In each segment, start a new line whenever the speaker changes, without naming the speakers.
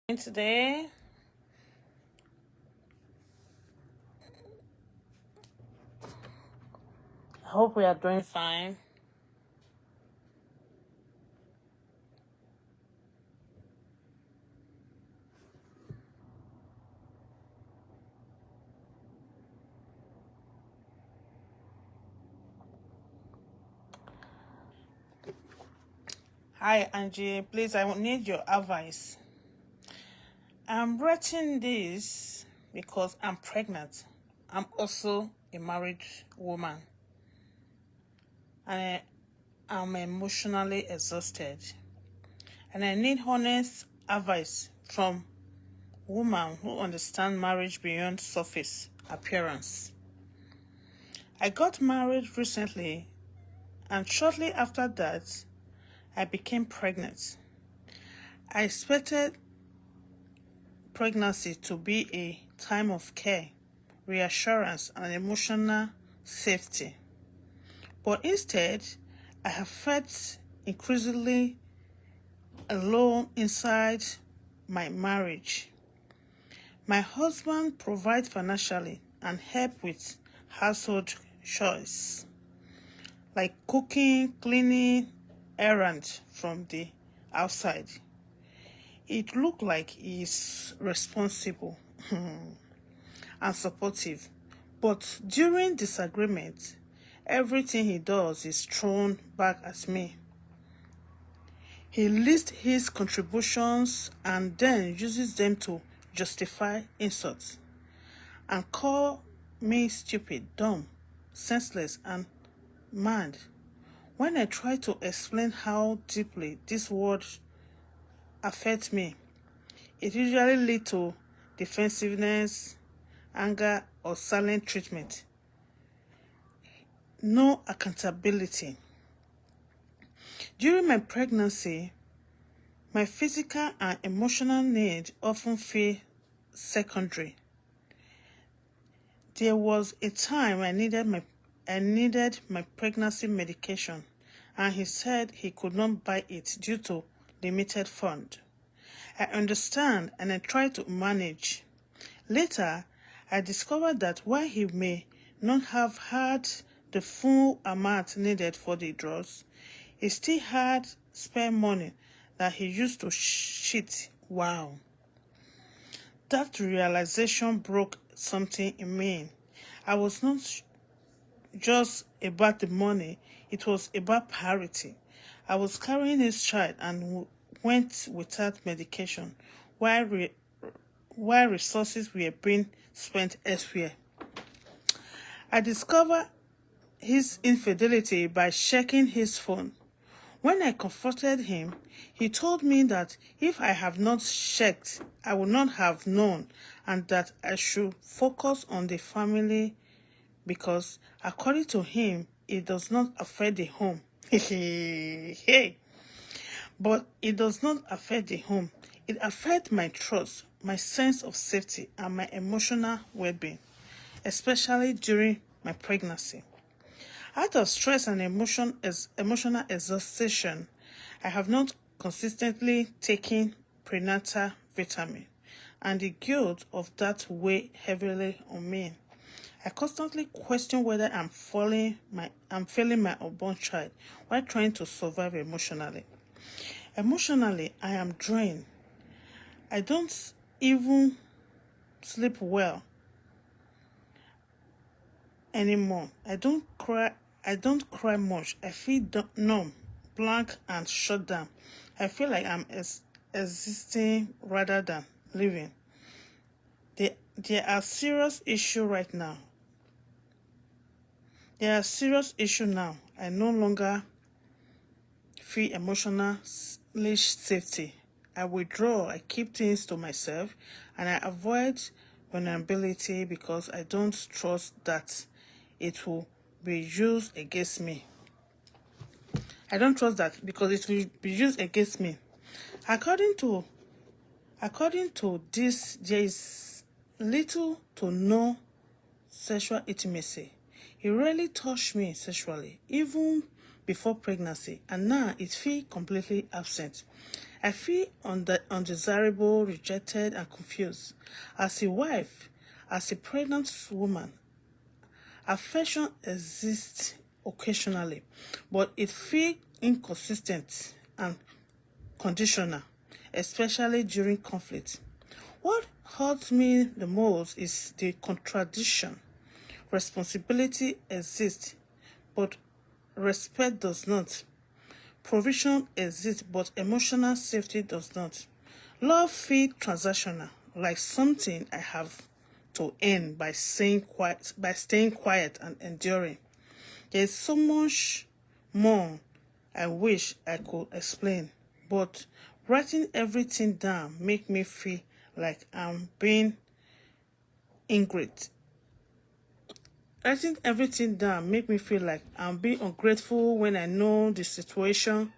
Today. I hope we are doing fine. Hi, Angie. Please, I need your advice. I'm writing this because I'm pregnant. I'm also a married woman, and I'm emotionally exhausted. And I need honest advice from women who understand marriage beyond surface appearance. I got married recently, and shortly after that, I became pregnant. I expected pregnancy to be a time of care, reassurance, and emotional safety. But instead, I have felt increasingly alone inside my marriage. My husband provides financially and help with household chores, like cooking, cleaning, errands from the outside. It looked like he's responsible and supportive. But during disagreement, everything he does is thrown back at me. He lists his contributions and then uses them to justify insults and call me stupid, dumb, senseless, and mad. When I try to explain how deeply this word affects me, it usually leads to defensiveness, anger, or silent treatment. No accountability. During my pregnancy, my physical and emotional needs often feel secondary. There was a time I needed my pregnancy medication, and he said he could not buy it due to limited fund. I understand and I try to manage. Later, I discovered that while he may not have had the full amount needed for the drugs, he still had spare money that he used to cheat. Wow. That realization broke something in me. I was not just about the money, it was about parity. I was carrying his child and went without medication while, while resources were being spent elsewhere. I discovered his infidelity by checking his phone. When I confronted him, he told me that if I have not checked, I would not have known, and that I should focus on the family because, according to him, it does not affect the home. Hey, but it does not affect the home. It affects my trust, my sense of safety, and my emotional well-being, especially during my pregnancy. Out of stress and emotional exhaustion, I have not consistently taken prenatal vitamin, and the guilt of that weigh heavily on me. I constantly question whether I'm failing my unborn child while trying to survive emotionally. Emotionally, I am drained. I don't even sleep well anymore. I don't cry much. I feel numb, blank, and shut down. I feel like I'm existing rather than living. There are serious issues right now. There are serious issues now. I no longer feel emotional safety. I withdraw. I keep things to myself, and I avoid vulnerability because I don't trust that it will be used against me. I don't trust that because it will be used against me. According to this, there is little to no sexual intimacy. He rarely touched me sexually, even before pregnancy, and now it feels completely absent. I feel undesirable, rejected, and confused. As a wife, as a pregnant woman, affection exists occasionally, but it feels inconsistent and conditional, especially during conflict. What hurts me the most is the contradiction. Responsibility exists, but respect does not. Provision exists, but emotional safety does not. Love feels transactional, like something I have to earn by staying quiet and enduring. There is so much more I wish I could explain, but writing everything down makes me feel like I'm being ingrate. Writing everything down make me feel like I'm being ungrateful when I know the situation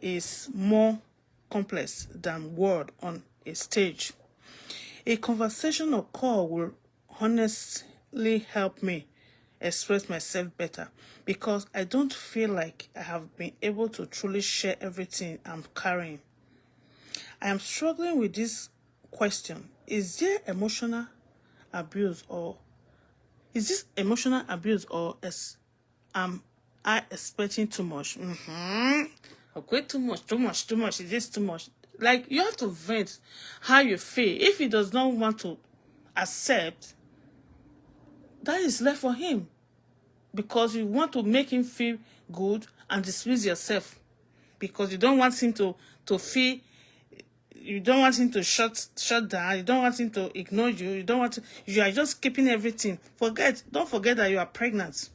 is more complex than word on a stage. A conversation or call will honestly help me express myself better because I don't feel like I have been able to truly share everything I'm carrying. I am struggling with this question. Abuse or Is this emotional abuse or am I expecting too much? Okay, too much. Is this too much? Like, you have to vent how you feel. If he does not want to accept, that is left for him. Because you want to make him feel good and dismiss yourself. Because you don't want him to feel, you don't want him to shut down, you don't want him to ignore you, you are just keeping everything. Don't forget that you are pregnant.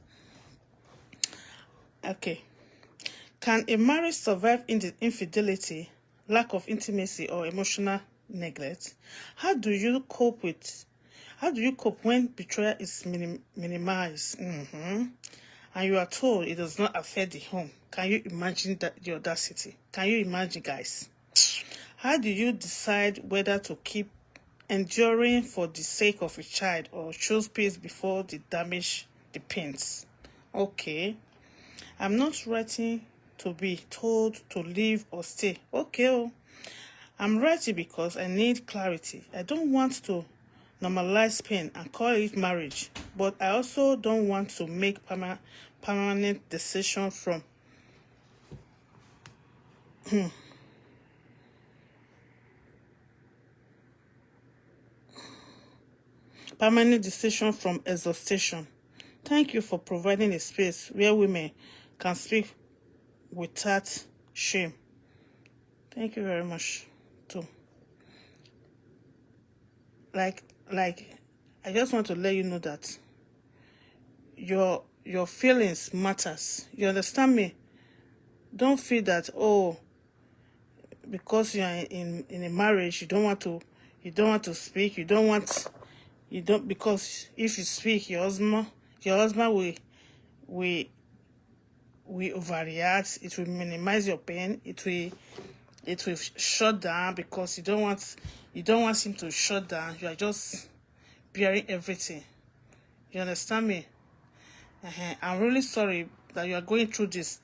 Okay. Can a marriage survive in the infidelity, lack of intimacy, or emotional neglect? How do you cope when betrayal is minimized? And you are told it does not affect the home? Can you imagine the audacity? Can you imagine, guys? How do you decide whether to keep enduring for the sake of a child or choose peace before the damage depends? Okay. I'm not writing to be told to leave or stay. Okay. I'm writing because I need clarity. I don't want to normalize pain and call it marriage, but I also don't want to make permanent decision from exhaustion. Thank you for providing a space where women can speak without shame. Thank you very much, too. Like, I just want to let you know that your feelings matters. You understand me? Don't feel that, because you are in a marriage, you don't want to speak. Because if you speak, your husband will overreact. It will minimize your pain. It will shut down because you don't want him to shut down. You are just bearing everything. You understand me? I'm really sorry that you are going through this.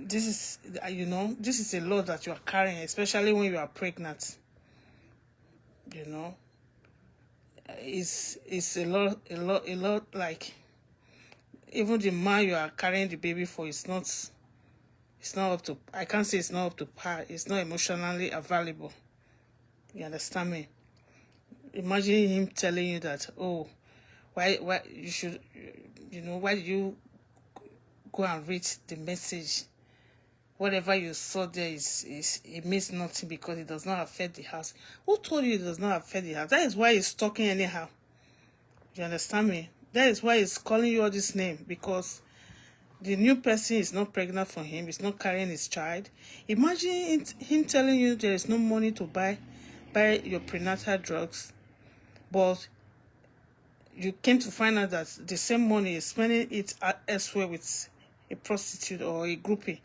This is a load that you are carrying, especially when you are pregnant. It's a lot. Like, even the man you are carrying the baby for is not. It's not up to. I can't say it's not up to par. It's not emotionally available. You understand me? Imagine him telling you that, why you should, why did you go and read the message? Whatever you saw there it means nothing because it does not affect the house. Who told you it does not affect the house? That is why he's talking anyhow. You understand me? That is why he's calling you all this name, because the new person is not pregnant for him. He's not carrying his child. Imagine him telling you there is no money to buy your prenatal drugs, but you came to find out that the same money is spending it elsewhere with a prostitute or a groupie.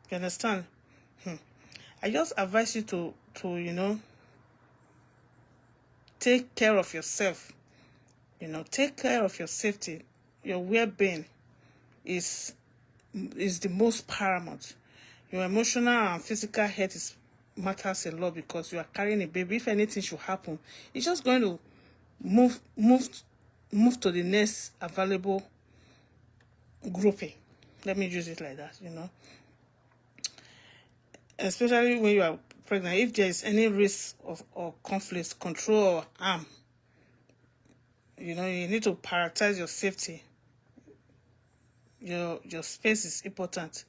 You understand? I just advise you to take care of yourself. Take care of your safety. Your well-being is the most paramount. Your emotional and physical health matters a lot, because you are carrying a baby. If anything should happen, it's just going to move to the next available grouping. Let me use it like that, especially when you are pregnant. If there is any risk of or conflict, control or harm, you need to prioritize your safety. Your space is important.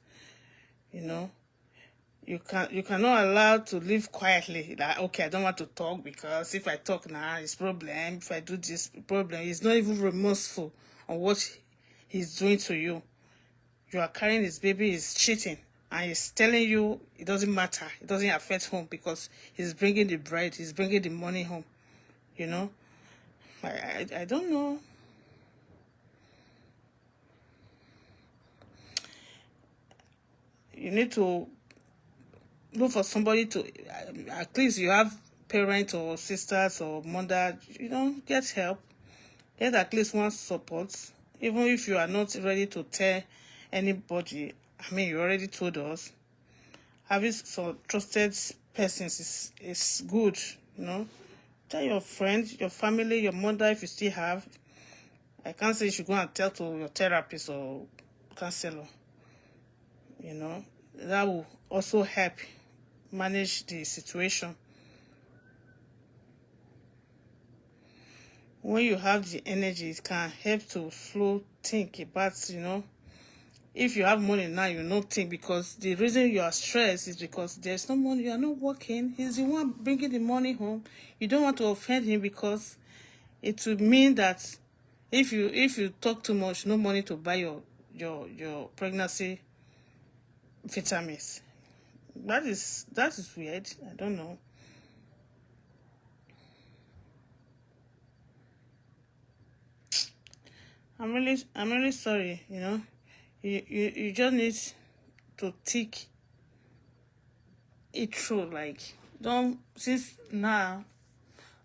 You cannot allow to live quietly. Like, okay, I don't want to talk, because if I talk now, it's problem. If I do this, problem. He's not even remorseful on what he's doing to you. You are carrying his baby, he's cheating, and he's telling you it doesn't matter, it doesn't affect home, because he's bringing the bread, he's bringing the money home. I don't know. You need to look for somebody to, at least you have parents or sisters or mother, get help. Get at least one support. Even if you are not ready to tell anybody, I mean, you already told us. Having some trusted persons is good, Tell your friends, your family, your mother, if you still have. I can't say you should go and tell to your therapist or counselor. That will also help manage the situation. When you have the energy, it can help to slow think about, if you have money now, you not think, because the reason you are stressed is because there's no money, you are not working. He's the one bringing the money home. You don't want to offend him, because it would mean that if you talk too much, no money to buy your pregnancy vitamins. That is weird. I don't know. I'm really sorry, You just need to think it through. Like, don't, since now,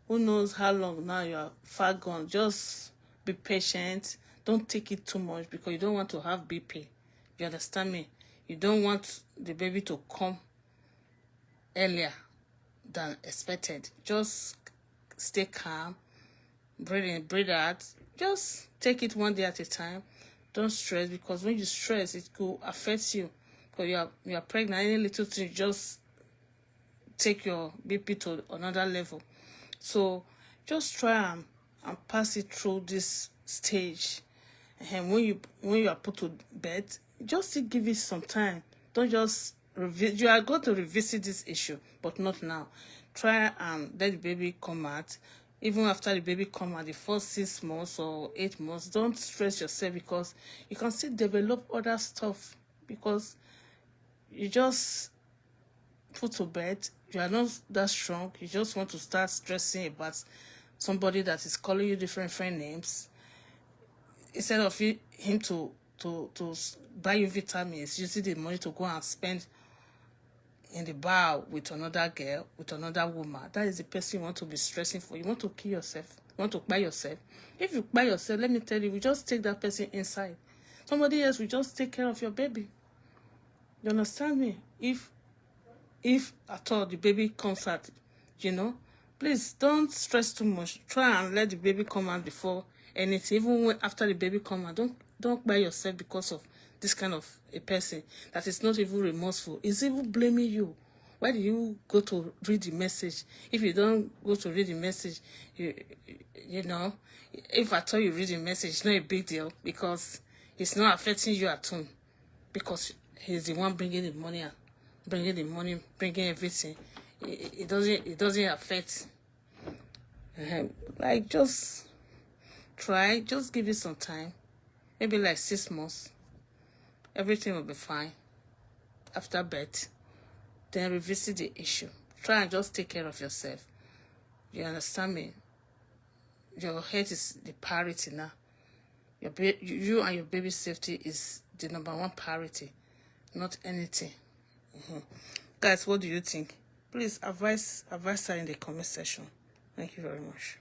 who knows how long now you are far gone. Just be patient. Don't take it too much, because you don't want to have BP. You understand me? You don't want the baby to come earlier than expected. Just stay calm. Breathe in, breathe out. Just take it one day at a time. Don't stress, because when you stress, it could affect you. Because you are pregnant, any little thing just take your BP to another level. So just try and pass it through this stage. And when you are put to bed, just still give it some time. Don't just you are going to revisit this issue, but not now. Try and let the baby come out. Even after the baby come out, the first 6 months or 8 months, don't stress yourself, because you can still develop other stuff, because you just put to bed, you are not that strong. You just want to start stressing about somebody that is calling you different names, instead of him to buy you vitamins, using the money to go and spend in the bar with another girl, with another woman. That is the person you want to be stressing for. You want to kill yourself. You want to buy yourself. If you buy yourself, let me tell you, we just take that person inside. Somebody else will just take care of your baby. You understand me? If at all the baby comes out, please don't stress too much. Try and let the baby come out before anything. Even after the baby come out, don't buy yourself because of this kind of a person that is not even remorseful. Is even blaming you. Why do you go to read the message? If you don't go to read the message, if at all you read the message, it's not a big deal, because it's not affecting you at all, because he's the one bringing the money and bringing everything. It doesn't affect. Like, just try, just give it some time, maybe like 6 months. Everything will be fine after birth. Then revisit the issue. Try and just take care of yourself. You understand me? Your health is the priority now. You and your baby's safety is the #1 priority, not anything. Guys, what do you think? Please advise her in the comment section. Thank you very much.